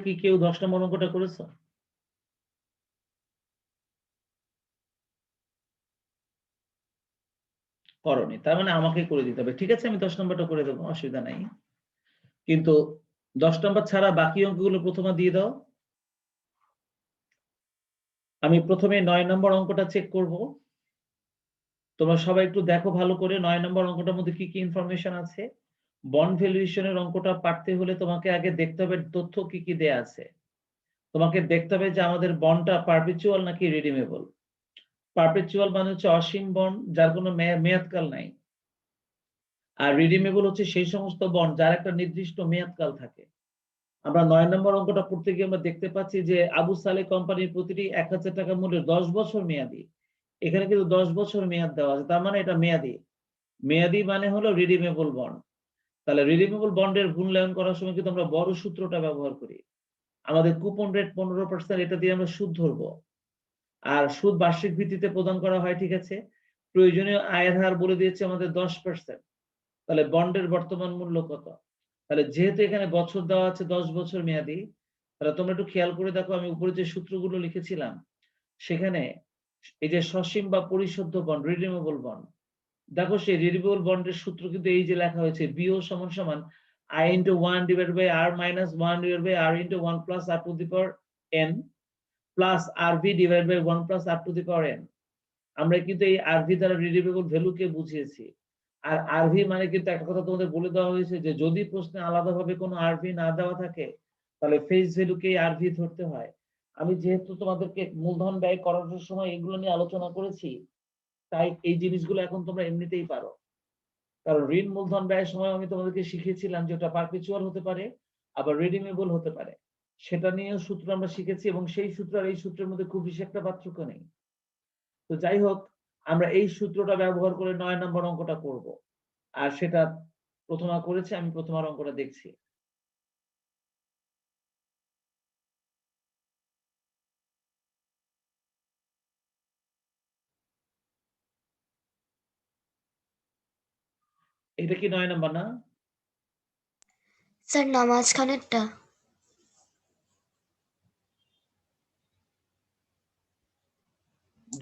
কি কেউ 10 নম্বর অঙ্কটা করেছো? করনি, তার মানে আমাকে করে দিতে হবে। ঠিক আছে, আমি 10 নম্বরটা করে দেবো, অসুবিধা নাই। কিন্তু 10 নম্বর ছাড়া বাকি অঙ্কগুলো প্রথমে দিয়ে দাও। আমি প্রথমে 9 নম্বর অঙ্কটা চেক করব। তোমরা সবাই একটু দেখো ভালো করে 9 নম্বর অঙ্কটার মধ্যে কি ইনফরমেশন আছে। বন্ড ভ্যালুয়েশনের অঙ্কটা পারতে হলে তোমাকে আগে দেখতে হবে তথ্য কি দেয়া আছে। তোমাকে দেখতে হবে যে আমাদের বন্ডটা পারপেচুয়াল নাকি রিডিমেবল। পারপেচুয়াল মানে হচ্ছে অসীম বন্ড যার কোনো মেয়াদকাল নাই। আর রিডিমেবল হচ্ছে সেই সমস্ত বন্ড যার একটা নির্দিষ্ট মেয়াদকাল থাকে। আমরা 9 নম্বর অঙ্কটা পড়তে গিয়ে আমরা দেখতে পাচ্ছি যে আবু সালেহ কোম্পানির প্রতিটি 1000 টাকা মূল্যের 10 বছর মেয়াদি। এখানে কিন্তু 10 বছর মেয়াদ দেওয়া আছে, তার মানে এটা মেয়াদি। মেয়াদি মানে হলো রিডিমেবল বন্ড। তাহলে রিডিমেবল বন্ডের মূল্যায়ন করার সময় কিন্তু আমরা বড় সূত্রটা ব্যবহার করি। আমাদের কুপন রেট 15%, এটা দিয়ে আমরা সুদ ধরবো। আর সুদ বার্ষিক ভিত্তিতে প্রদান করা হয়, ঠিক আছে। প্রয়োজনীয় আয়ের হার বলে দিয়েছে আমাদের 10%। তাহলে বন্ডের বর্তমান মূল্য কত? তাহলে যেহেতু এখানে বছর দেওয়া আছে 10 বছর মেয়াদি, তাহলে তোমরা একটু খেয়াল করে দেখো, আমি উপরে যে সূত্রগুলো লিখেছিলাম সেখানে এই যে সসীম বা পরিশোধ্য বন্ড, রিডিমেবল বন্ড, দেখো সেই রিডিমেবল বন্ডের সূত্র কিন্তু এই যে লেখা হয়েছে, বিও সমান সমান I into 1 divided by R minus 1 divided by R into 1 plus R to the power n plus RV divided by 1 plus R to the power n। আমরা কিন্তু এই RV দ্বারা রিডিমেবল ভ্যালুকে বুঝিয়েছি। আর RV মানে কিন্তু একটা কথা তোমাদের বলে দেওয়া হয়েছে যে যদি প্রশ্নে আলাদাভাবে কোনো RV না দেওয়া থাকে তাহলে ফেস ভ্যালুকেই RV ধরতে হয়। আমি যেহেতু তোমাদেরকে মূলধন ব্যয় করানোর সময় এগুলো নিয়ে আলোচনা করেছি, তাই এই জিনিসগুলো এখন তোমরা এমনিতেই পারো। কারণ ঋণ মূলধন ব্যয়ের সময় আমি তোমাদেরকে শিখিয়েছিলাম যে ওটা পারপেচুয়াল হতে পারে, আবার রিডিমেবল হতে পারে। সেটা নিয়েও সূত্র আমরা শিখেছি এবং সেই সূত্র আর এই সূত্রের মধ্যে খুব বেশি একটা পার্থক্য নেই। তো যাই হোক, আমরা এই সূত্রটা ব্যবহার করে 9 নম্বর অঙ্কটা করব। আর সেটা প্রথমা করেছে, আমি প্রথমার অঙ্কটা দেখছি। এটা কি 9 নম্বর না? স্যার নামাজ খানেরটা।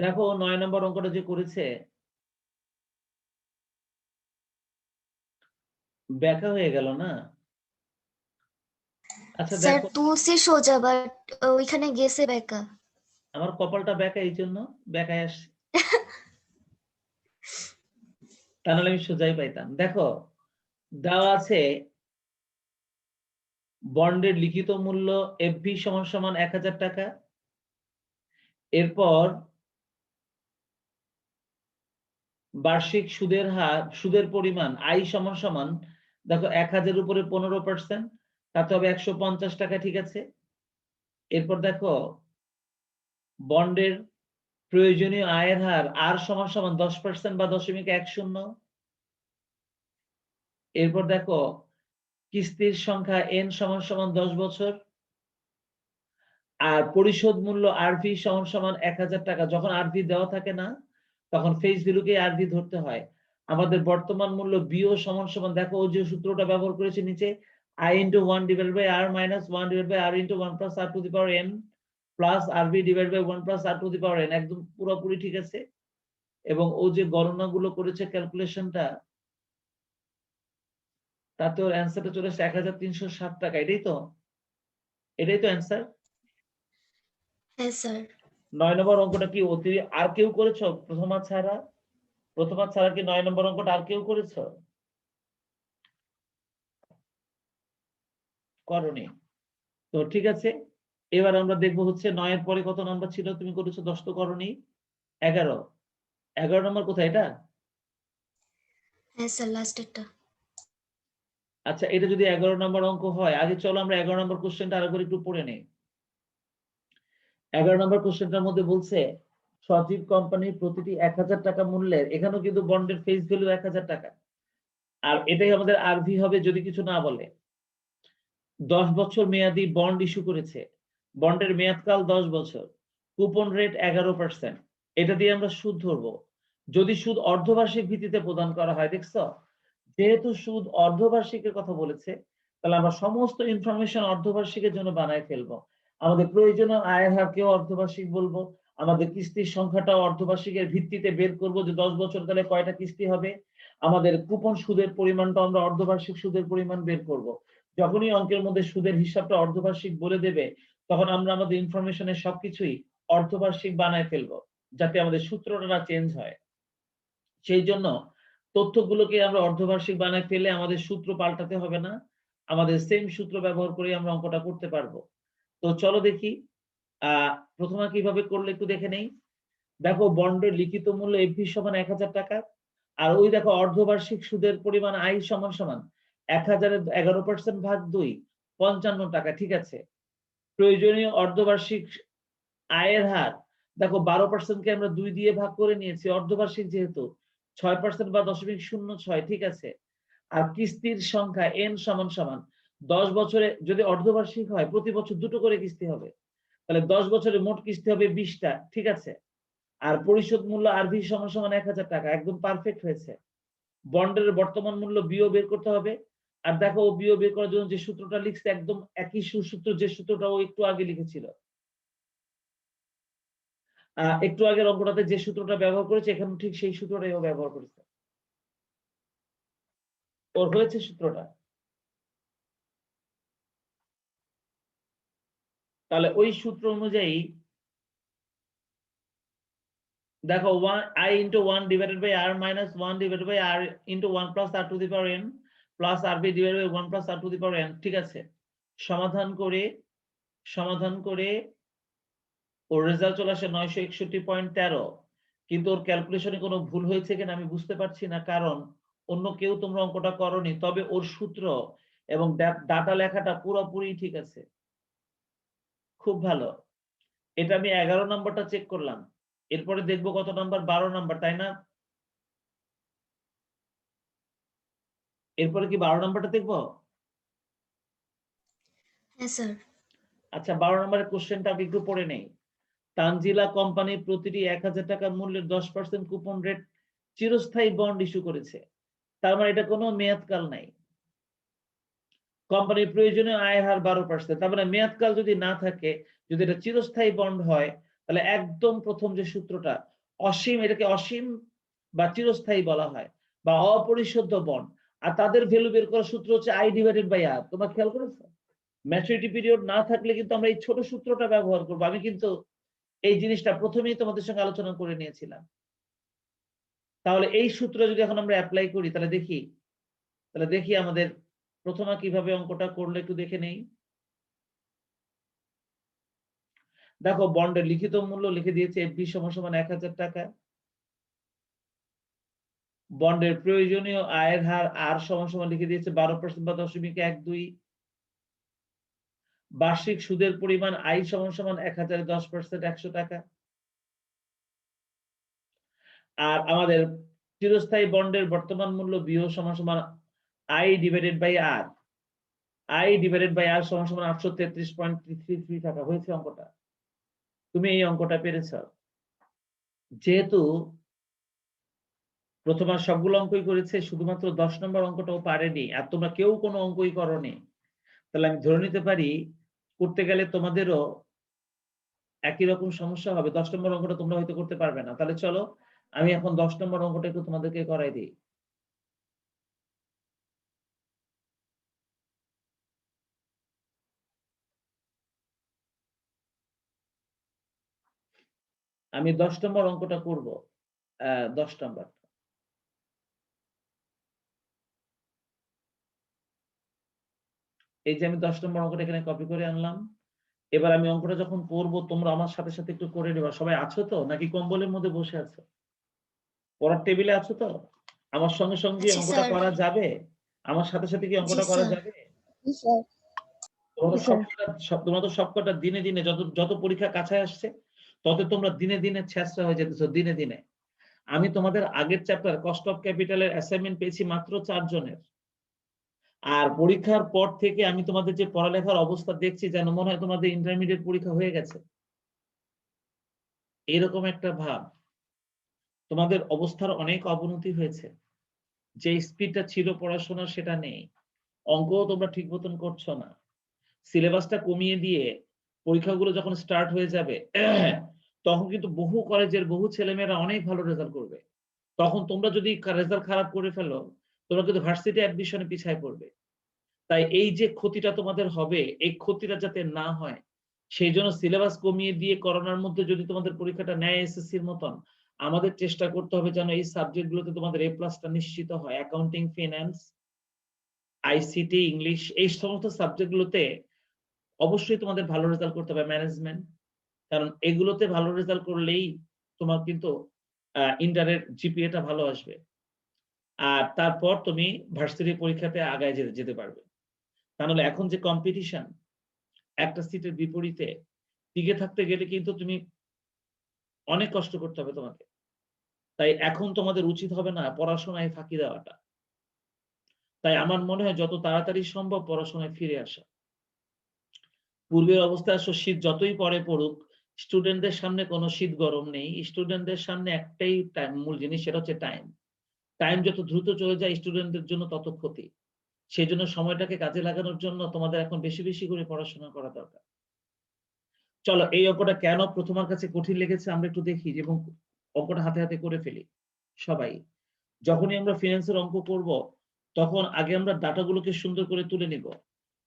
দেখো 9 নম্বর অঙ্কটা যে করেছে ব্যাখ্যা হয়ে গেল না। আচ্ছা স্যার দেখো, তুলসী সোজা, বাট ওইখানে গেছে বেকা। আমার কপালটা ব্যাকা, এই জন্য ব্যাকায় আসছে, তা নাহলে আমি সোজাই পাইতাম। দেখো দেওয়া আছে বন্ডের লিখিত মূল্য এফভি সমান সমান 1000 টাকা। এরপর বার্ষিক সুদের হার, সুদের পরিমাণ আই সমান সমান, দেখো 1000 উপরে 15%, তাতে হবে 150 টাকা, ঠিক আছে। এরপর দেখো বন্ডের প্রয়োজনীয় আয়ের হার আর সমান সমান 10% বা 0.10। এরপর দেখো কিস্তির সংখ্যা এন সমান সমান 10 বছর। আর পরিশোধ মূল্য আরভি সমান সমান 1000 টাকা। যখন আরভি দেওয়া থাকে না তখন ফেস ভ্যালুকে আরভি ধরতে হয়। আমাদের বর্তমান মূল্য বিও সমান সমান, দেখো ও যে সূত্রটা ব্যবহার করেছে নিচে, I into 1 divided by R minus 1 divided by R into 1 plus R to the power n plus RV divided by 1 plus R to the power n, একদম পুরোপুরি ঠিক আছে। এবং ও যে গণনাগুলো করেছে ক্যালকুলেশনটা, তাতে ওর অ্যান্সারটা চলে আসছে 1360 টাকা। এটাই তো অ্যান্সার। হ্যাঁ স্যার। 9 নম্বর অঙ্কটা কি আর কেউ করেছো প্রথমা ছাড়া? প্রথমা ছাড়া কি 9 নম্বর অঙ্কটা আর কেউ করেছো? করনি তো, ঠিক আছে। এবার আমরা দেখবো হচ্ছে 9 এর পরে কত নাম্বার ছিল, তুমি করেছো 10 তো করনি, 11। 11 নম্বর কোথায় এটা? হ্যাঁ স্যার, লাস্টেরটা। আচ্ছা, এটা যদি 11 নম্বর অঙ্ক হয়, আগে চলো আমরা 11 নম্বর কোশ্চেনটা আরেকবার একটু পড়ে নেই। 11 নম্বর কোশ্চেনটার মধ্যে বলছে সজীব কোম্পানির প্রতিটি 1000 টাকা মূল্যের, এখানেও কিন্তু বন্ডের ফেস ভ্যালু 1000 টাকা। আর এটাই আমাদের আরভি হবে যদি কিছু না বলে। 10 বছর মেয়াদি বন্ড ইস্যু করেছে, বন্ডের মেয়াদকাল 10 বছর, কুপন রেট 11%। এটা দিয়ে আমরা সুদ ধরবো। যদি সুদ অর্ধবার্ষিক ভিত্তিতে প্রদান করা হয়, দেখছো যেহেতু সুদ অর্ধবার্ষিকের কথা বলেছে, তাহলে আমরা সমস্ত ইনফরমেশন অর্ধবার্ষিকের জন্য বানায় ফেলবো। আমাদের প্রয়োজনীয় আয়ের হারকেও অর্ধবার্ষিক বলবো। আমাদের কিস্তির সংখ্যাটাও অর্ধবার্ষিকের ভিত্তিতে বের করব যে 10 বছর কালে কয়টা কিস্তি হবে। আমাদের কুপন সুদের পরিমাণটা আমরা অর্ধবার্ষিক সুদের পরিমাণ বের করব। যখনই অঙ্কের মধ্যে সুদের হিসাবটা অর্ধবার্ষিক বলে দেবে, তখন আমরা আমাদের ইনফরমেশনের সবকিছুই অর্ধবার্ষিক বানায় ফেলবো, যাতে আমাদের সূত্রটা না চেঞ্জ হয়। সেই জন্য তথ্যগুলোকে আমরা অর্ধবার্ষিক বানায় ফেলে আমাদের সূত্র পাল্টাতে হবে না। আমাদের সেম সূত্র ব্যবহার করে আমরা অঙ্কটা করতে পারবো। তো চলো দেখি প্রথমে কিভাবে করলে একটু দেখে নেই। দেখো বন্ডের লিখিত মূল্য এফভি সমান 1000 টাকা। আর ওই দেখো অর্ধবার্ষিক সুদের পরিমাণ আই সমান 1000 এর 11% ভাগ 2 55 টাকা, ঠিক আছে। প্রয়োজনীয় অর্ধবার্ষিক আয়ের হার দেখো 12% কে আমরা 2 দিয়ে ভাগ করে নিয়েছি, অর্ধবার্ষিক যেহেতু 6% বা 0.06, ঠিক আছে। আর কিস্তির সংখ্যা n সমান 10 বছরে যদি অর্ধবার্ষিক হয় প্রতি বছর দুটো করে কিস্তি হবে, তাহলে 10 বছরে মোট কিস্তি হবে 20টা, ঠিক আছে। আর পরিশোধ মূল্য আরভি সমান 1000 টাকা, একদম পারফেক্ট হয়েছে। বন্ডের বর্তমান মূল্য বিও বের করতে হবে। আর দেখো ও বিও বের করার জন্য যে সূত্রটা লিখছে একদম একই সূত্র, যে সূত্রটা ও একটু আগে লিখেছিল। একটু আগের অঙ্কটাতে যে সূত্রটা ব্যবহার করেছে এখানে ঠিক সেই সূত্রটাই ও ব্যবহার করেছে। ওর হয়েছে সূত্রটা। তাহলে ওই সূত্র অনুযায়ী দেখো I into 1 divided by R minus 1 divided by R into 1 plus R to the power n plus RB divided by 1 plus R to the power n, ঠিক আছে। সমাধান করে ওর রেজাল্ট চলে আসে 961.13। কিন্তু ওর ক্যালকুলেশনে কোনো ভুল হয়েছে কিনা আমি বুঝতে পারছি না, কারণ অন্য কেউ তোমরা অঙ্কটা করনি, তবে ওর সূত্র এবং ডাটা লেখাটা পুরোপুরি ঠিক আছে। খুব ভালো। এটা আমি 11 নাম্বারটা চেক করলাম। এরপরে দেখবো কত নাম্বার, 12 নাম্বার, তাই না? এরপরে কি 12 নাম্বারটা দেখবো? হ্যাঁ স্যার। আচ্ছা, 12 নাম্বারের কোশ্চেনটা আমি একটু পড়ে নেই। তানজিলা কোম্পানি প্রতিটি 1000 টাকা মূল্যের 10% কুপন রেট চিরস্থায়ী বন্ড ইস্যু করেছে। তার মানে এটা কোনো মেয়াদকাল নাই। কোম্পানির প্রয়োজনীয় আয়ের হার 12%। তার মানে মেয়াদকাল যদি না থাকে, যদি এটা চিরস্থায়ী বন্ড হয়, তাহলে একদম প্রথম যে সূত্রটা অসীম, এটাকে অসীম বা চিরস্থায়ী বলা হয়, বা অপরিশোধ্য বন্ড। আর তাদের ভ্যালু বের করার সূত্র হচ্ছে I ডিভাইডেড বাই R। তোমরা খেয়াল করেছো? ম্যাচুরিটি পিরিয়ড না থাকলে কিন্তু আমরা এই ছোট সূত্রটা ব্যবহার করব। আমি কিন্তু এই জিনিসটা প্রথমেই তোমাদের সঙ্গে আলোচনা করে নিয়েছিলাম। তাহলে এই সূত্র যদি এখন আমরা অ্যাপ্লাই করি, তাহলে দেখি আমাদের প্রথমে কিভাবে অঙ্কটা করলে একটু দেখে নেই। দেখো বন্ডের লিখিত মূল্য লিখে দিয়েছে এফভি সমান 1000 টাকা। বন্ডের প্রয়োজনীয় আয়ের হার আর সমান লিখে দিয়েছে 12% বা 0.12। বার্ষিক সুদের পরিমাণ আই সমান 1000 10% 100 টাকা। আর আমাদের চিরস্থায়ী বন্ডের বর্তমান মূল্য বিও সমান I divided by R. I divided by R সমান 833.33 টাকা। হয়েছে অঙ্কটা? তুমি এই অঙ্কটা পেরেছ। যেহেতু প্রথমে সবগুলো অঙ্কই করেছে, শুধুমাত্র 10 নম্বর অঙ্কটাও পারেনি, আর তোমরা কেউ কোনো অঙ্কই করনি, তাহলে আমি ধরে নিতে পারি করতে গেলে তোমাদেরও একই রকম সমস্যা হবে। 10 নম্বর অঙ্কটা তোমরা হয়তো করতে পারবে না। তাহলে চলো আমি এখন 10 নম্বর অঙ্কটা একটু তোমাদেরকে করাই দিই। আমি 10 নম্বর অঙ্কটা করব। 10 নম্বর, এই যে আমি 10 নম্বর অঙ্কটা এখানে কপি করে আনলাম। এবার আমি অঙ্কটা যখন করব তোমরা আমার সাথে সাথে একটু করে নেবা। সবাই আছো তো, নাকি কম্বলের মধ্যে বসে আছো? পড়ার টেবিলে আছো তো? আমার সঙ্গে সঙ্গে আচ্ছা অঙ্কটা স্যার। করা যাবে? আমার সাথে সাথে কি জি অঙ্কটা করা স্যার। যাবে? জি স্যার। তোমরা তো সবকটা দিনে দিনে যত পরীক্ষা কাছে আসছে, তত তোমরা দিনে দিনে ছেঁচড়া হয়ে যেতেছো দিনে দিনে। আমি তোমাদের আগের চ্যাপ্টার কস্ট অফ ক্যাপিটালের অ্যাসাইনমেন্ট পেয়েছি মাত্র 4 জনের। আর পরীক্ষার পর থেকে আমি তোমাদের যে পড়ালেখার অবস্থা দেখছি, যেন মনে হয় তোমাদের ইন্টারমিডিয়েট পরীক্ষা হয়ে গেছে, এরকম একটা ভাব। তোমাদের অবস্থার অনেক অবনতি হয়েছে। যে স্পিডটা ছিল পড়াশোনার সেটা নেই। অঙ্কও তোমরা ঠিক মতন করছো না। সিলেবাসটা কমিয়ে দিয়ে পরীক্ষাগুলো যখন স্টার্ট হয়ে যাবে তখন কিন্তু বহু কলেজের বহু ছেলেমেয়েরা অনেক ভালো রেজাল্ট করবে। তখন তোমরা যদি রেজাল্ট খারাপ করে ফেলো, তোমরা কিন্তু ভার্সিটি অ্যাডমিশনে পিছায় পড়বে। তাই এই যে ক্ষতিটা তোমাদের হবে, এই ক্ষতিটা যাতে না হয়, সেইজন্য সিলেবাস কমিয়ে দিয়ে করোনার মধ্যে যদি তোমাদের পরীক্ষাটা নেয় এসএসসির মতন, আমাদের চেষ্টা করতে হবে যেন এই সাবজেক্ট গুলোতে তোমাদের A+ টা নিশ্চিত হয়। অ্যাকাউন্টিং, ফিন্যান্স, আইসিটি, ইংলিশ এই সমস্ত সাবজেক্ট গুলোতে অবশ্যই তোমাদের ভালো রেজাল্ট করতে হবে, ম্যানেজমেন্ট। কারণ এগুলোতে ভালো রেজাল্ট করলেই তোমার কিন্তু ইন্টারের জিপিএ টা ভালো আসবে। আর তারপর তুমি ভার্সিটি পরীক্ষাতে আগায় যেতে পারবে। তা নাহলে এখন যে কম্পিটিশন, একটা সিটের বিপরীতে টিকে থাকতে গেলে কিন্তু তুমি অনেক কষ্ট করতে হবে তোমাকে। তাই এখন তোমাদের উচিত হবে না পড়াশোনায় ফাঁকি দেওয়াটা। তাই আমার মনে হয় যত তাড়াতাড়ি সম্ভব পড়াশোনায় ফিরে আসা। পূর্বের অবস্থায় আসো শীত যতই পরে পড়ুক, স্টুডেন্টদের সামনে কোনো শীত গরম নেই। স্টুডেন্টদের সামনে একটাই মূল জিনিস, সেটা হচ্ছে টাইম। টাইম যত দ্রুত চলে যায় স্টুডেন্টদের জন্য তত ক্ষতি। সেজন্য সময়টাকে কাজে লাগানোর জন্য তোমাদের এখন বেশি, বেশি করে পড়াশোনা করা দরকার। চলো এই অঙ্কটা কেন প্রথমার কাছে কঠিন লেগেছে আমরা একটু দেখি এবং অঙ্কটা হাতে, হাতে করে ফেলি সবাই। যখনই আমরা ফিন্যান্সের অঙ্ক করব, তখন আগে আমরা ডাটা গুলোকে সুন্দর করে তুলে নিব।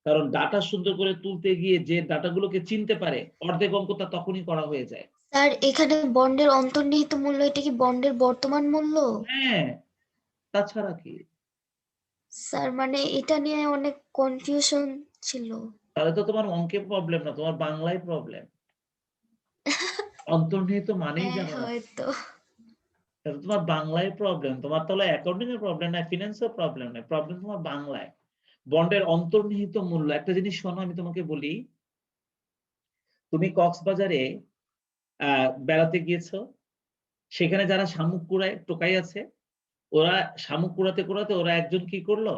কারণ ডাটা সুন্দর করে তুলতে গিয়ে যে ডাটা গুলোকে চিনতে পারে, অর্ধেক অঙ্কটা তখনই করা হয়ে যায়। স্যার এখানে বন্ডের অন্তর্নিহিত মূল্য, এটা কি বন্ডের বর্তমান মূল্য? হ্যাঁ, তাছাড়া কি? স্যার মানে এটা নিয়ে অনেক কনফিউশন ছিল। তাহলে তো তোমার অঙ্কে প্রবলেম না, তোমার বাংলায় প্রবলেম। অন্তর্নিহিত মানেই হ্যাঁ জানো না। হয়তো। তাহলে তোমার বাংলায় প্রবলেম। তোমার তাহলে অ্যাকাউন্টিং এর প্রবলেম নাই, ফিন্যান্সের প্রবলেম নাই। প্রবলেম তোমার বাংলায়। বন্ডের অন্তর্নিহিত মূল্য। একটা জিনিস শোনো আমি তোমাকে বলি। তুমি কক্সবাজারে বেড়াতে গিয়েছো। সেখানে যারা শামুক টোকাই আছে, ওরা শামুক কুড়াতে ওরা একজন কি করলো?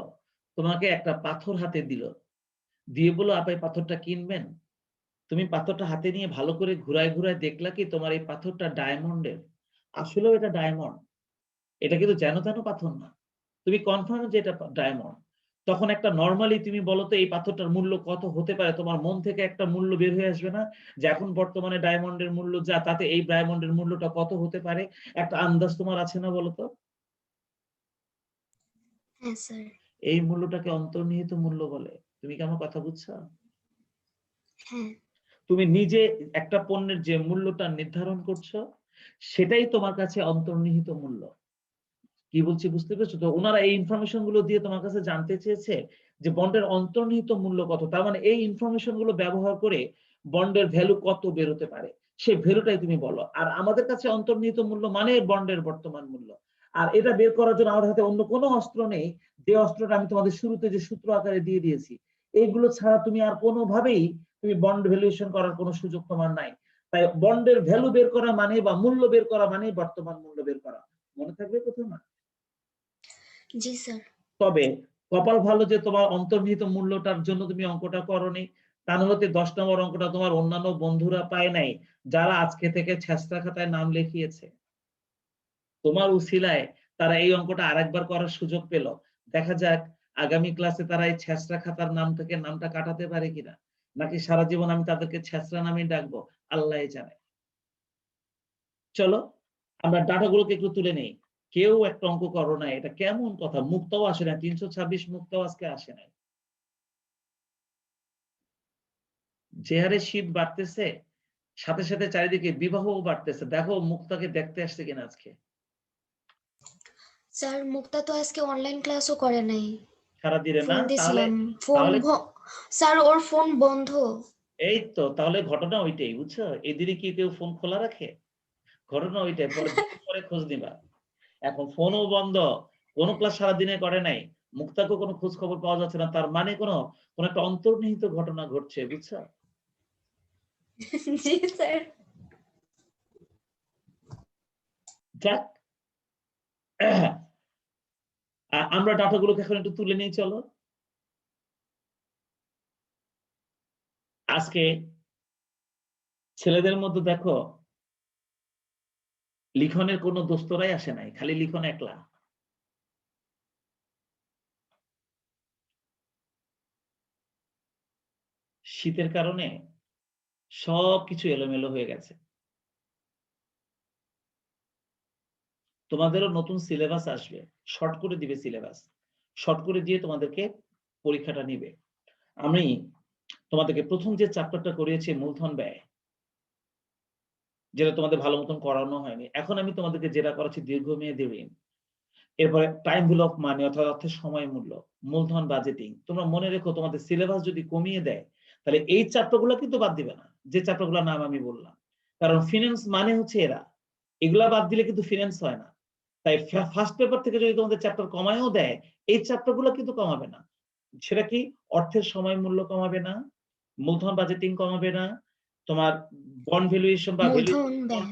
তোমাকে একটা পাথর হাতে দিল। দিয়ে বলল, "আপা এই পাথরটা কিনবেন?" তুমি পাথরটা হাতে নিয়ে ভালো করে ঘুরায়, ঘুরায় দেখলা কি তোমার এই পাথরটা ডায়মন্ডের। আসলেও এটা ডায়মন্ড। এটা কিন্তু যেন তেন পাথর না। তুমি কনফার্ম যে এটা ডায়মন্ড। তখন একটা নরমালি তুমি বলো তো এই পাথরটার মূল্য কত হতে পারে? তোমার মন থেকে একটা মূল্য বের হয়ে আসবে না? যে এখন বর্তমানে ডায়মন্ডের মূল্য যা, তাতে এই ডায়মন্ডের মূল্যটা কত হতে পারে? একটা আন্দাজ তোমার আছে না বলো তো? হ্যাঁ স্যার। এই মূল্যটাকে অন্তর্নিহিত মূল্য বলে। তুমি কি আমার কথা বুঝছো? হ্যাঁ তুমি নিজে একটা পণ্যের যে মূল্যটা নির্ধারণ করছো, সেটাই তোমার কাছে অন্তর্নিহিত মূল্য। কি বলছি বুঝতে পেরেছো তো? উনারা এই ইনফরমেশন গুলো দিয়ে তোমার কাছে জানতে চেয়েছে যে বন্ডের অন্তর্নিহিত মূল্য কত। তার মানে এই ইনফরমেশন গুলো ব্যবহার করে বন্ডের ভ্যালু কত বের হতে পারে, সেই ভ্যালুটাই তুমি বলো। আর আমাদের কাছে অন্তর্নিহিত মূল্য মানে বন্ডের বর্তমান মূল্য। আর এটা বের করার জন্য আমাদের হাতে অন্য কোনো অস্ত্র নেই। যে অস্ত্রটা আমি তোমাদের শুরুতে যে সূত্র আকারে দিয়ে দিয়েছি, এইগুলো ছাড়া তুমি আর কোনোভাবেই তুমি বন্ড ভ্যালুয়েশন করার কোনো সুযোগ তোমার নাই। তাই বন্ডের ভ্যালু বের করা মানে বা মূল্য বের করা মানে বর্তমান মূল্য বের করা। মনে থাকবে প্রথমে। জি স্যার। তবে কপাল ভালো যে তোমার অন্তর্নিহিত মূল্যটার জন্য তুমি অঙ্কটা করনি। তা নাহলে 10 নম্বর অঙ্কটা তোমার অন্যান্য বন্ধুরা পায় নাই, যারা আজকে থেকে ছেঁচড়া খাতায় নাম লিখিয়েছে। তোমার উছিলায় তারা এই অঙ্কটা আরেকবার করার সুযোগ পেল। দেখা যাক আগামী ক্লাসে তারা এই ছেঁচড়া খাতার নাম থেকে নামটা কাটাতে পারে কিনা, নাকি সারা জীবন আমি তাদেরকে ছেঁচড়া নামেই ডাকবো, আল্লাহই জানে। চলো আমরা ডাটাগুলোকে একটু তুলে নেই। কেউ একটা অঙ্ক করো না, এটা কেমন কথা? মুক্তাও আসে না, 326 মুক্তাও আজকে আসে নাই। যে হারে শীত বাড়তেছে, সাথে সাথে চারিদিকে বিবাহও বাড়তেছে। দেখো মুক্তাকে দেখতে আসছে কিনা আজকে। স্যার মুক্তা তো আজকে অনলাইন ক্লাসও করে নাই। সারাদিনে না ফোন তাহলে? দিছিলাম, ফোন তাহলে স্যার ওর ফোন বন্ধ। এই তো তাহলে ঘটনা ওইটাই, বুঝছো? এদিকে কি কেউ ফোন খোলা রাখে? ঘটনা ওইটাই, পরে দুদিন পরে খোঁজ নিবা। এখন ফোনও বন্ধ, কোনো ক্লাস সারাদিনে করে নাই, মুক্তাকেও কোনো খোঁজ খবর পাওয়া যাচ্ছে না। তার মানে কোন একটা অন্তর্নিহিত ঘটনা ঘটছে, বুঝছো? জি স্যার। যাক, আমরা ডাটাগুলোকে এখন একটু তুলে নিই চলো। আজকে ছেলেদের মধ্যে দেখো লিখনের কোনো দোস্তরাই আসে নাই, খালি লিখন একলা। শীতের কারণে সবকিছু এলোমেলো হয়ে গেছে। তোমাদেরও নতুন সিলেবাস আসবে। শর্ট করে দিবে সিলেবাস। শর্ট করে দিয়ে তোমাদেরকে পরীক্ষাটা নিবে। আমি তোমাদেরকে ১ম যে চ্যাপ্টারটা করিয়েছি মূলধন ব্যয়। যেটা তোমাদের ভালো মতন করানো হয়নি। এখন আমি তোমাদেরকে যেটা করাচ্ছি দীর্ঘমেয়াদী ঋণ। এরপরে টাইম ভ্যালু অফ মানি অর্থাৎ অর্থের সময় মূল্য, মূলধন বাজেটিং। তোমরা মনে রেখো তোমাদের সিলেবাস যদি কমিয়ে দেয়, তাহলে এই চ্যাপ্টার গুলো কিন্তু বাদ দিবে না। যে চ্যাপ্টার গুলোর নাম আমি বললাম। কারণ ফিন্যান্স মানে হচ্ছে এরা। এগুলা বাদ দিলে কিন্তু ফিন্যান্স হয় না। তাই ফার্স্ট পেপার থেকে যদি তোমাদের চ্যাপ্টার কমায়ও দেয়, এই চ্যাপ্টার গুলো কিন্তু কমাবে না। সেটা কি? অর্থের সময় মূল্য কমাবে না, মূলধন বাজেটিং কমাবে না, তোমার বন্ড ভ্যালুয়েশন বা মূলধন ব্যয়।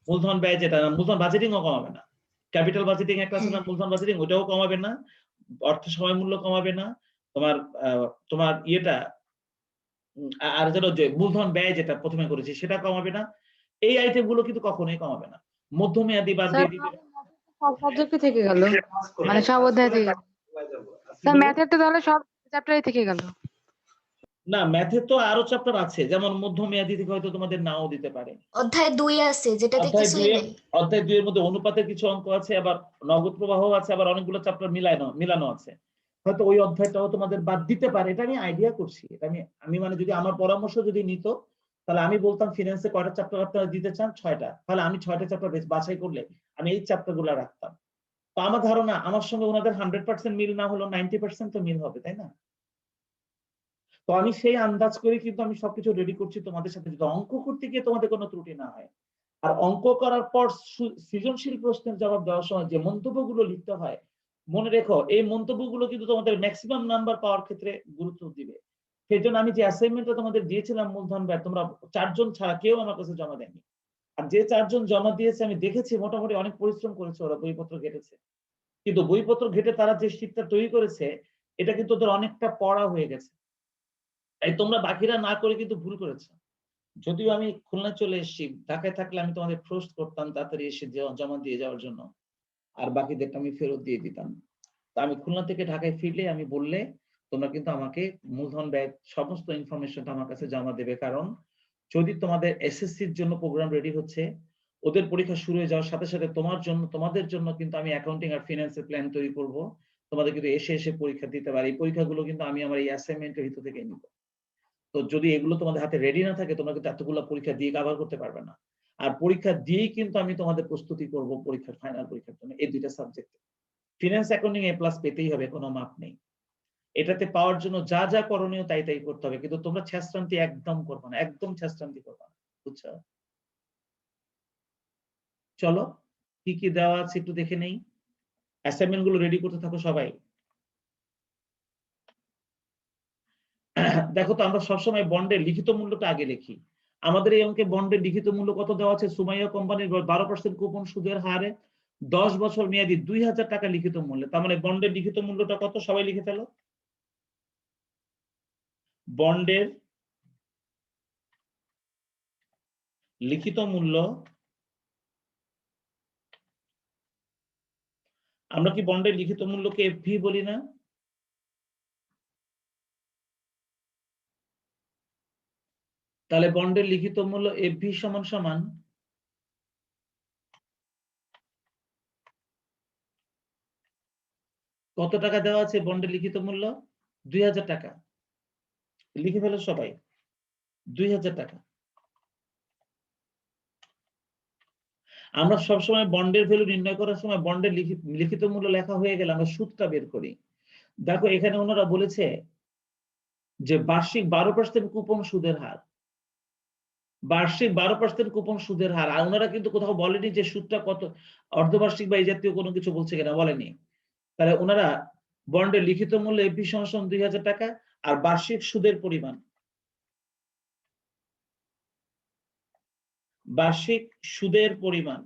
মূলধন ব্যয় যেটা মূলধন বাজেটিংও কমাবে না। ক্যাপিটাল বাজেটিং একটা আছে না হ্যাঁ। মূলধন বাজেটিং ওটাও কমাবে না। অর্থের সময় মূল্য কমাবে না। তোমার তোমার ইয়েটা আর যেটা যে মূলধন ব্যয় যেটা ১ম এ করেছি সেটা কমাবে না। এই আইটেম গুলো কিন্তু কখনোই কমাবে না। মধ্যমেয়াদী বাদ স্যার দিয়ে দিবে। সব সাবজেক্টই থেকে গেল, মানে সব অধ্যায় থেকে। স্যার ম্যাথের তো তাহলে সব চ্যাপ্টারই থেকে গেল। না, ম্যাথে তো আরো চ্যাপ্টার আছে। যেমন মধ্যমেয়াদী থেকে হয়তো তোমাদের নাও দিতে পারে। অধ্যায় ২ আছে যেটাতে অধ্যায় কিছুই ২ নেই। অধ্যায় ২ এর মধ্যে অনুপাতের কিছু অঙ্ক আছে, আবার নগদ প্রবাহ আছে, আবার অনেকগুলো চ্যাপ্টার মিলানো আছে। হয়তো ওই অধ্যায়টাও তোমাদের বাদ দিতে পারে। এটা আমি আইডিয়া করছি। এটা আমি মানে যদি আমার পরামর্শ যদি নিত, তাহলে আমি বলতাম ফিন্যান্সে কয়টা চ্যাপ্টার আপনারা দিতে চান? ৬টা। তাহলে আমি ৬টা চ্যাপ্টার বাছাই করলে আমি এই চ্যাপ্টার গুলো রাখতাম। তো আমার ধারণা আমার সঙ্গে ওনাদের 100% মিল না হলেও 90% তো মিল হবে, তাই না? তো আমি সেই আন্দাজ করে কিন্তু আমি সবকিছু রেডি করছি তোমাদের সাথে, যদি অঙ্ক করতে গিয়ে তোমাদের কোনো ত্রুটি না হয়। আর অঙ্ক করার পর সৃজনশীল প্রশ্নের জবাব দেওয়ার সময় যে মন্তব্যগুলো লিখতে হয়, মনে রেখো এই মন্তব্যগুলো কিন্তু তোমাদের ম্যাক্সিমাম নাম্বার পাওয়ার ক্ষেত্রে গুরুত্ব দিবে। সেজন্য আমি যে অ্যাসাইনমেন্টটা তোমাদের দিয়েছিলাম মূলধন ব্যয়, তোমরা ৪ জন ছাড়া কেউ আমার কাছে জমা দেয়নি। আর যে ৪ জন জমা দিয়েছে আমি দেখেছি মোটামুটি অনেক পরিশ্রম করেছে, ওরা বইপত্র ঘেটেছে। কিন্তু বইপত্র ঘেটে তারা যে শীটটা তৈরি করেছে, এটা কিন্তু ওদের অনেকটা পড়া হয়ে গেছে। তাই তোমরা বাকিরা না করে কিন্তু ভুল করেছো। যদিও আমি খুলনা চলে এসেছি, ঢাকায় থাকলে আমি তোমাদের ফোর্স করতাম তাড়াতাড়ি এসে জমা দিয়ে যাওয়ার জন্য। আর বাকিদেরটা আমি ফেরত দিয়ে দিতাম। তো আমি খুলনা থেকে ঢাকায় ফিরলে আমি বললে তোমরা কিন্তু আমাকে মূলধন ব্যয় সমস্ত ইনফরমেশনটা আমার কাছে জমা দেবে। কারণ যদি তোমাদের এসএসসির জন্য প্রোগ্রাম রেডি হচ্ছে, ওদের পরীক্ষা শুরু হয়ে যাওয়ার সাথে সাথে তোমাদের জন্য কিন্তু আমি অ্যাকাউন্টিং আর ফিন্যান্সের প্ল্যান তৈরি করব। তোমাদের কিন্তু এসে পরীক্ষা দিতে পারে। এই পরীক্ষাগুলো কিন্তু আমি আমার এই অ্যাসাইনমেন্টের ভিতর থেকে নিব। তো যদি এগুলো তোমাদের হাতে রেডি না থাকে, তোমরা কিন্তু এতগুলো পরীক্ষা দিয়ে কভার করতে পারবে না। আর পরীক্ষা দিয়েই কিন্তু আমি তোমাদের প্রস্তুতি করব পরীক্ষার ফাইনাল পরীক্ষার জন্য এই ২টা সাবজেক্টে। ফিন্যান্স অ্যাকাউন্টিং এ প্লাস পেতেই হবে, কোনো মাপ নেই। এটাতে পাওয়ার জন্য যা করণীয় তাই করতে হবে। কিন্তু তোমরা ছেঁচড়ান্তি একদম করবে না। একদম ছেঁচড়ান্তি করবে না। বুঝছো? চলো কি দেওয়া আছে একটু দেখে নেই। অ্যাসাইনমেন্ট গুলো রেডি করতে থাকো সবাই। দেখো তো আমরা সবসময় বন্ডের লিখিত মূল্যটা আগে লিখি। আমাদের এই অঙ্কে বন্ডের লিখিত মূল্য কত দেওয়া আছে? সুমাইয়া কোম্পানির 12% কুপন সুদের হারে 10 বছর মেয়াদি ২০০০ টাকা লিখিত মূল্যে। তার মানে বন্ডের লিখিত মূল্যটা কত? সবাই লিখে ফেলো। বন্ডের লিখিত মূল্য, আমরা কি বন্ডের লিখিত মূল্যকে এফভি বলি না? তাহলে বন্ডের লিখিত মূল্য এফভি সমান কত টাকা দেওয়া আছে? বন্ডের লিখিত মূল্য ২০০০ টাকা। লিখে ফেলো সবাই, ২০০০ টাকা। আমরা সবসময় বন্ডের ভ্যালু নির্ণয় করার সময় বন্ডের লিখিত মূল্য লেখা হয়ে গেলে আমরা সুদটা বের করি। দেখো এখানে ওনারা বলেছে যে বার্ষিক 12% কুপন সুদের হার। বার্ষিক 12% কুপন সুদের হার। আর ওনারা কিন্তু কোথাও বলেনি যে সুদটা কত, অর্ধবার্ষিক বা এই জাতীয় কোনো কিছু বলছে কিনা, বলেনি। তাহলে ওনারা বন্ডের লিখিত মূল্য এফভি সমান ২০০০ টাকা আর বার্ষিক সুদের পরিমাণ, বার্ষিক সুদের পরিমাণ,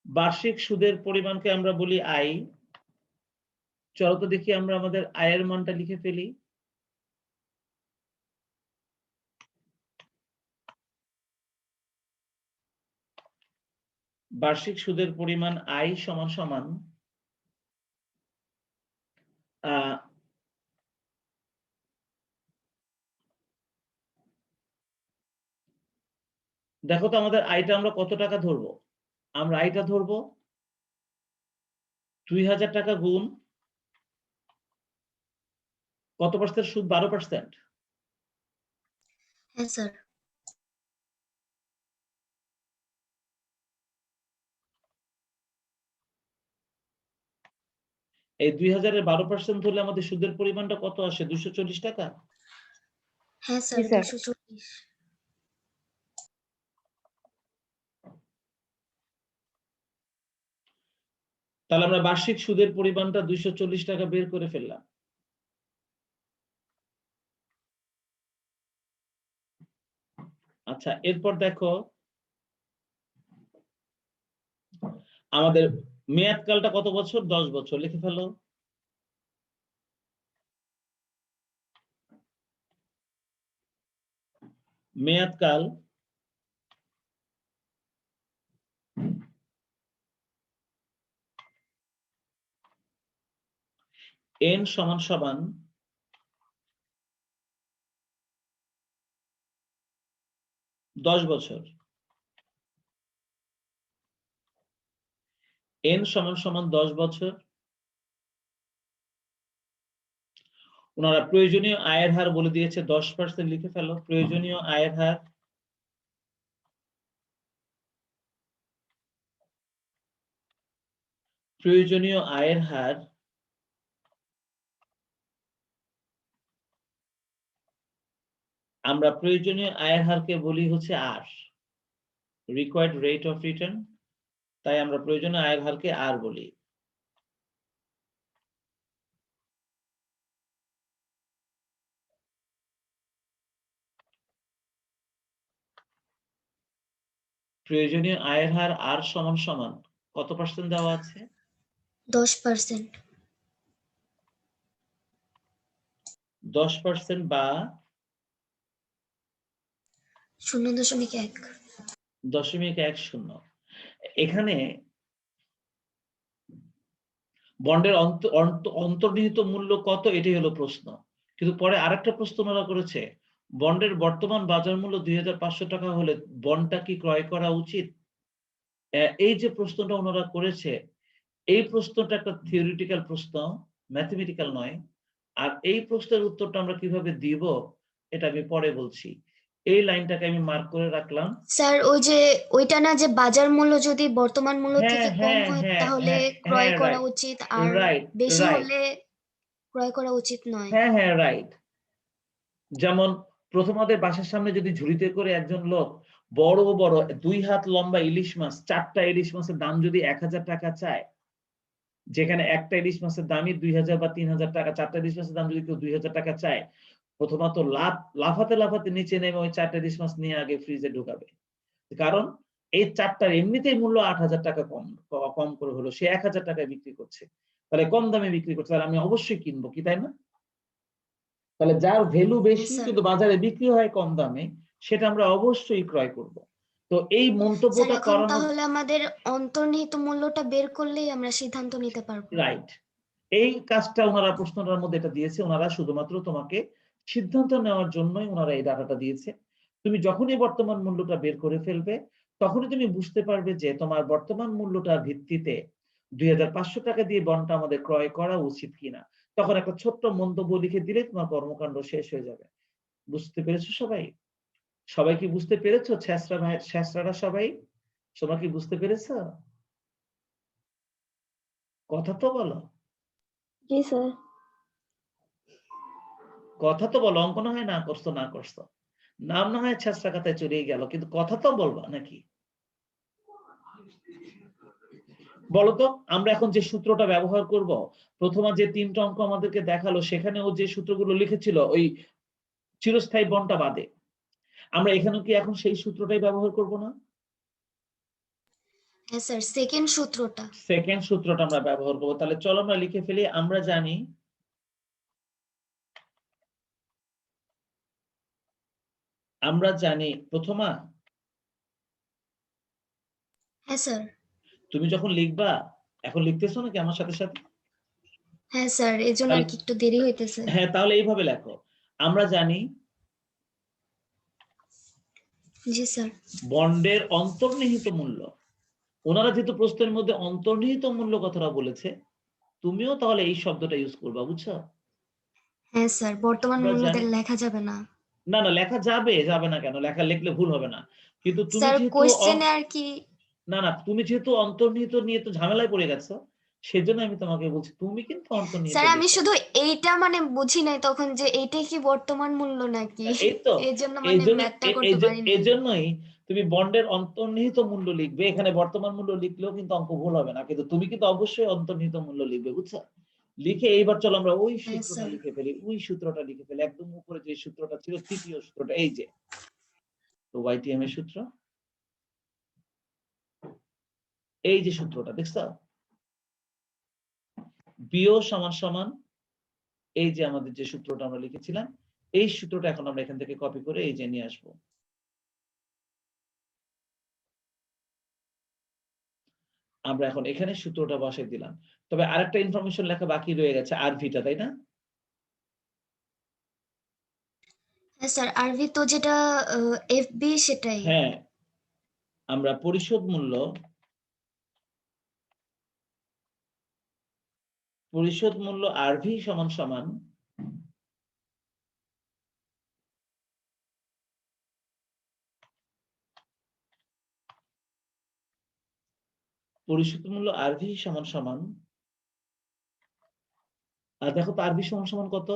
বার্ষিক সুদের পরিমাণকে আমরা বলি আয়। চলো তো দেখি আমরা আমাদের আয়ের মানটা লিখে ফেলি। বার্ষিক সুদের পরিমাণ আয় সমান দেখো তো আমাদের আয়টা আমরা কত টাকা ধরবো? আমরা আয়টা ধরবো 2000 টাকা গুণ কত পার্সেন্ট সুদ? 12%। হ্যাঁ স্যার। এই 2000 এর 12% ধরলে আমাদের সুদের পরিমাণটা কত আসে? 240 টাকা। হ্যাঁ স্যার, জি স্যার। 240। তাহলে আমরা বার্ষিক সুদের পরিমাণটা 240 টাকা বের করে ফেললাম। আচ্ছা, এরপর দেখো আমাদের মেয়াদকালটা কত বছর? 10 বছর। লিখে ফেলো। মেয়াদকাল n সমান সমান 10 বছর। n সমান সমান 10 বছর। ওনারা প্রয়োজনীয় আয়ের হার বলে দিয়েছে 10%। লিখে ফেলো প্রয়োজনীয় আয়ের হার প্রয়োজনীয় আয়ের হার আমরা প্রয়োজনীয় আয়ের হারকে বলি হচ্ছে আর, রিকোয়ার্ড রেট অফ রিটার্ন। তাই আমরা প্রয়োজনীয় আয়ের হারকে আর বলি। প্রয়োজনীয় আয়ের হার আর সমান সমান কত পার্সেন্ট দেওয়া আছে? 10%। 10% বা 0.1। 0.10। এখানে বন্ডের অন্তর্নিহিত মূল্য কত, এটাই হলো প্রশ্ন। কিন্তু পরে আরেকটা প্রশ্ন ওনারা করেছে, বন্ডের বর্তমান বাজার মূল্য 2500 টাকা হলে বন্ডটা কি ক্রয় করা উচিত? এই যে প্রশ্নটা ওনারা করেছে, এই প্রশ্নটা একটা থিওরিটিক্যাল প্রশ্ন, ম্যাথমেটিক্যাল নয়। আর এই প্রশ্নের উত্তরটা আমরা কিভাবে দিব এটা আমি পরে বলছি। এই লাইনটাকে আমি মার্ক করে রাখলাম। স্যার ওইটা না যে বাজার মূল্য যদি বর্তমান মূল্য হ্যাঁ, থেকে কম হ্যাঁ, হয় হ্যাঁ, তাহলে হ্যাঁ, ক্রয় হ্যাঁ, করা রাইট, উচিত, আর রাইট, বেশি রাইট। হলে ক্রয় করা উচিত নয়। হ্যাঁ, হ্যাঁ, রাইট। যেমন প্রথম আমাদের বাসার সামনে যদি ঝুড়িতে করে একজন লোক বড় বড় 2 হাত লম্বা ইলিশ মাছ, 4টা ইলিশ মাছের দাম যদি 1000 টাকা চায়, যেখানে একটা ইলিশ মাছের দামই 2000 বা 3000 টাকা, 4টা ইলিশ মাছের দাম যদি কেউ 2000 টাকা চায়, প্রথমত লাফাতে লাফাতে নিচে নেমে ওই 4টা ইলিশ মাছ নিয়ে আগে ফ্রিজে ঢুকাবে। কারণ এই 4টার এমনিতেই মূল্য 8000 টাকা কম করে হলো, সে 1000 টাকায় বিক্রি করছে। তাহলে কম দামে বিক্রি করছে, তাহলে আমি অবশ্যই কিনবো, কি তাই না? তাহলে যার ভ্যালু বেশি স্যার। কিন্তু বাজারে বিক্রি হয় কম দামে, সেটা আমরা অবশ্যই ক্রয় করব। তো এই স্যার মন্তব্যটা এখন করানো তাহলে আমাদের অন্তর্নিহিত মূল্যটা বের করলেই আমরা সিদ্ধান্ত নিতে পারবো। রাইট। এই কাজটা ওনারা প্রশ্নটার মধ্যে এটা দিয়েছে, ওনারা শুধুমাত্র তোমাকে সিদ্ধান্ত নেওয়ার জন্যই ওনারা এই ডাটাটা দিয়েছে। তুমি যখনই বর্তমান মূল্যটা বের করে ফেলবে, তখনই তুমি বুঝতে পারবে যে তোমার বর্তমান মূল্যটার ভিত্তিতে 2500 টাকা দিয়ে বন্ডটা আমাদের ক্রয় করা উচিত কিনা। তখন একটা ছোট্ট মন্তব্য লিখে দিলেই তোমার কর্মকাণ্ড শেষ হয়ে যাবে। বুঝতে পেরেছো সবাই? সবাই কি বুঝতে পেরেছো? ছ্যাঁচড়ারা সবাই? তোমরা কি বুঝতে পেরেছো? কথা তো বলো। জি স্যার। কথা তো বলো, অঙ্ক না হয় না করছো না করছো। নাম না হয় ছ্যাঁচড়া খাতায় চলেই গেল, কিন্তু কথা তো বলবা নাকি? বলতো আমরা এখন যে সূত্রটা ব্যবহার করব, প্রথমে যে 3টা অঙ্ক আমাদেরকে দেখালো সেখানেও যে সূত্রগুলো লিখেছিল ওই চিরস্থায়ী বন্ডটা বাদে, আমরা এখানে কি এখন সেই সূত্রটাই ব্যবহার করব না? হ্যাঁ স্যার, সেকেন্ড সূত্রটা। সেকেন্ড সূত্রটা আমরা ব্যবহার করব। তাহলে চলো আমরা লিখে ফেলি। আমরা জানি প্রথমা, হ্যাঁ স্যার। তুমি যখন লিখবা, এখন লিখতেছো নাকি আমার সাথে সাথে? হ্যাঁ স্যার, এজন্য আর তাহলে কি একটু দেরি হইতেছে। হ্যাঁ, তাহলে এইভাবে লেখো। আমরা জানি জি স্যার। বন্ডের অন্তর্নিহিত মূল্য। ওনারা যেহেতু প্রশ্নের মধ্যে অন্তর্নিহিত মূল্য কথাটা বলেছে, তুমিও তাহলে এই শব্দটা ইউজ করবা, বুঝছো? হ্যাঁ স্যার, বর্তমান আমরা মূল্য জানি তাহলে লেখা যাবে না। না, না লেখা যাবে, যাবে না কেন? লিখলে ভুল হবে না। কিন্তু তুমি স্যার যেহেতু কোয়েশ্চেনে আর কি না, না তুমি যেহেতু অন্তর্নিহিত নিয়ে তো ঝামেলায় পড়ে গেছো, সেজন্য আমি তোমাকে বলছি তুমি কিন্তু অন্তর্নিহিত স্যার আমি লিখো। শুধু এইটা মানে বুঝি নাই তখন যে এইটাই কি বর্তমান মূল্য নাকি? এই তো এজন্য মানে এইজন্য ম্যাথটা করতে পারি নাই। এজন্যই তুমি বন্ডের অন্তর্নিহিত মূল্য লিখবে। এখানে বর্তমান মূল্য লিখলেও কিন্তু অঙ্ক ভুল হবে না। কিন্তু তুমি কিন্তু অবশ্যই অন্তর্নিহিত মূল্য লিখবে, বুঝছো? লিখে এইবার চলো আমরা ওই হ্যাঁ সূত্রটা স্যার। লিখে ফেলি। ওই সূত্রটা লিখে ফেলি। একদম উপরে যে সূত্রটা ছিল তৃতীয় সূত্রটা এই যে। তো YTM এর সূত্র। এই যে সূত্রটা দেখছো? বিও সমান সমান এই যে আমাদের যে সূত্রটা আমরা লিখেছিলাম, এই সূত্রটা এখন আমরা এখান থেকে কপি করে এই যে নিয়ে আসবো। আমরা এখন এখানে সূত্রটা বসাই দিলাম। তবে আরেকটা ইনফরমেশন লেখা বাকি রয়ে গেছে আরভিটা, তাই না? হ্যাঁ স্যার, আরভি তো যেটা এফবি সেটাই। হ্যাঁ, আমরা পরিশোধ মূল্য আরভি সমান সমান পরিশোধ মূল্য আরভি সমান সমান আর দেখো তো আরভি সমান সমান কত?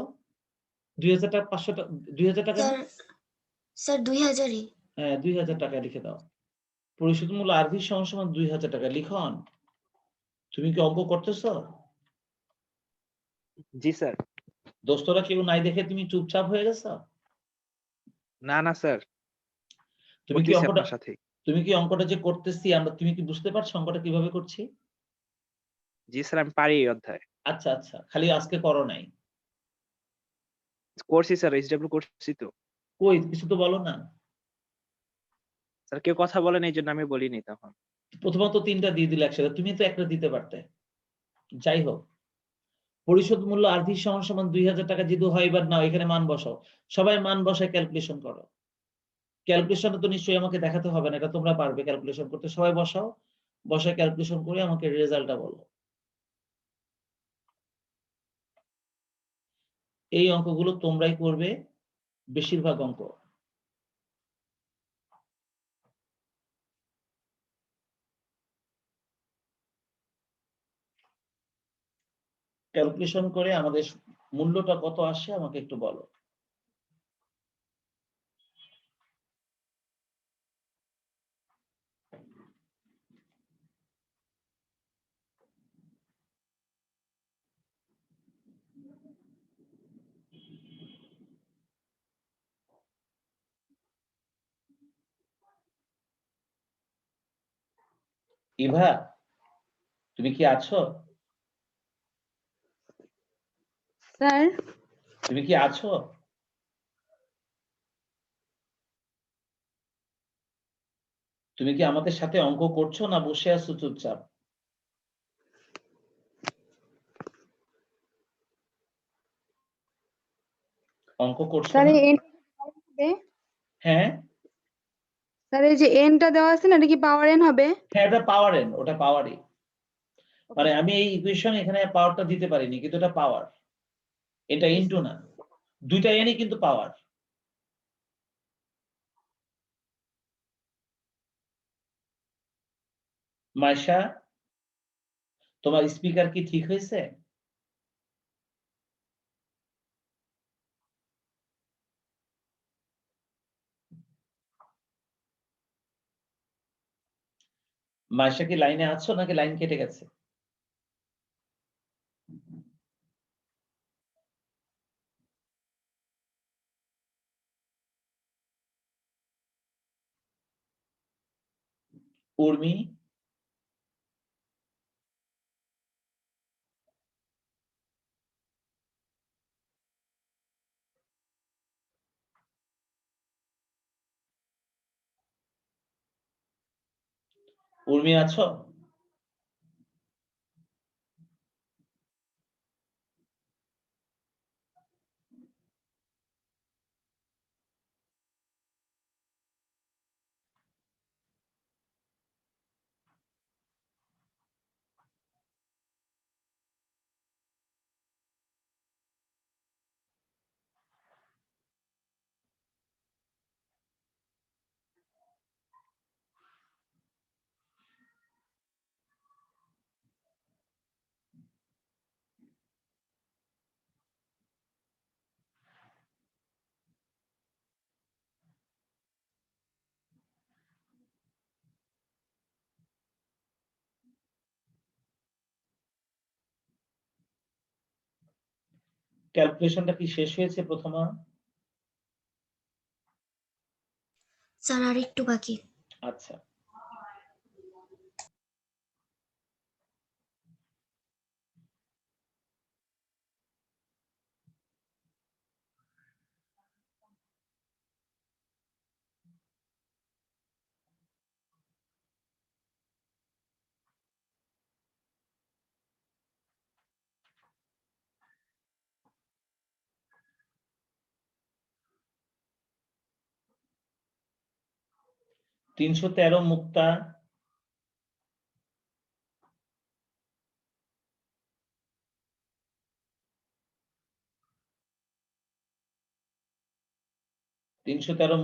২০০০ টাকা ৫০০ টাকা ২০০০ টাকা না? স্যার স্যার ২০০০ই। হ্যাঁ, ২০০০ টাকা লিখে দাও। পরিশোধ মূল্য আরভি সমান সমান ২০০০ টাকা লিখন। তুমি কি অঙ্ক করতেছো? জি স্যার। দোস্তরা কেউ নাই দেখে তুমি চুপচাপ হয়ে গেছো? না, না স্যার, তুমি কি করতেছি অঙ্কটা আপনার সাথেই। তুমি কি অঙ্কটা যে করতেছি তুমি কি বুঝতে পারছো অঙ্কটা কিভাবে করছি? জি স্যার, আমি পারি এই অধ্যায়। আচ্ছা, আচ্ছা। খালি আজকে করো নাই। করছি স্যার, এইচডব্লিউ করছি তো। কই কিছু তো বলো না। স্যার কেউ কথা বলেন এইজন্য আমি বলিনি তখন। প্রথমত ৩ টা দিয়ে দিলে একসাথে। তুমি তো একটা দিতে পারতে। যাই হোক। পরিশোধ মূল্য আরভি সমান সমান ২০০০ টাকা যেহেতু হয় এবার নাও এখানে মান বসাও। সবাই মান বসায় ক্যালকুলেশন করো। ক্যালকুলেশন তো নিশ্চয়ই আমাকে দেখাতে হবে না। এটা তোমরা পারবে ক্যালকুলেশন করতে। সবাই বসাও। বসায় ক্যালকুলেশন করে আমাকে রেজাল্টটা বলো। এই অঙ্কগুলো তোমরাই করবে বেশিরভাগ অঙ্ক। ক্যালকুলেশন করে আমাদের মূল্যটা কত আসে আমাকে একটু বলো। ইভা, তুমি কি আছো? স্যার তুমি কি আছো? তুমি কি আমাদের সাথে অঙ্ক করছো না বসে আছো চুপচাপ? অঙ্ক করছো স্যার না? এই এন হবে হ্যাঁ, স্যার এই যে এনটা দেওয়া আছে না এটা কি পাওয়ার এন হবে? হ্যাঁ এটা পাওয়ার এন, ওটা পাওয়ারই। মানে আমি এই ইকুয়েশন এখানে পাওয়ারটা দিতে পারিনি কিন্তু এটা পাওয়ার। এটা ইনটু না। দুইটা এনই কিন্তু পাওয়ার। মাইশা, তোমার স্পিকার কি ঠিক হয়েছে? মাইশা কি লাইনে আছো নাকি লাইন কেটে গেছে? উর্মি, উর্মি আছো? ক্যালকুলেশনটা কি শেষ হয়েছে প্রথমা? স্যার আর একটু বাকি। আচ্ছা, $313 মুক্তা,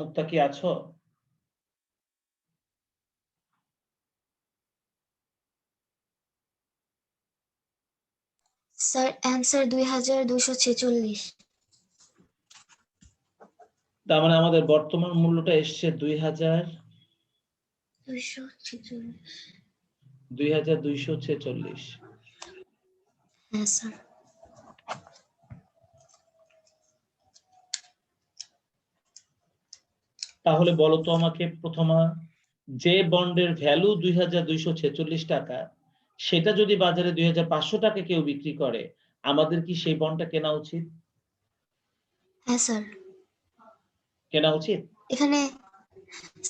মুক্তা কি আছো? Sir answer 2246। তার মানে আমাদের বর্তমান মূল্যটা এসছে 2246। হ্যাঁ স্যার। তাহলে বলো তো আমাকে প্রথমা, যে বন্ডের ভ্যালু 2246 টাকা, সেটা যদি বাজারে 2500 টাকা কেউ বিক্রি করে, আমাদের কি সেই বন্ডটা কেনা উচিত? হ্যাঁ স্যার। কেনা উচিত? এখানে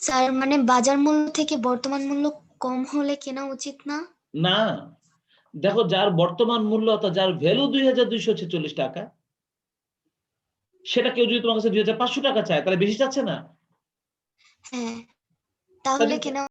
স্যার মানে বাজার মূল্য থেকে বর্তমান মূল্য কম হলে কেনা উচিত না? না, দেখো যার বর্তমান মূল্য অর্থাৎ যার ভ্যালু 2246 টাকা, সেটা কেউ যদি তোমার কাছে 2500 টাকা চায়, তাহলে বেশি চাচ্ছে না? হ্যাঁ, তাহলে তাহলে কেনা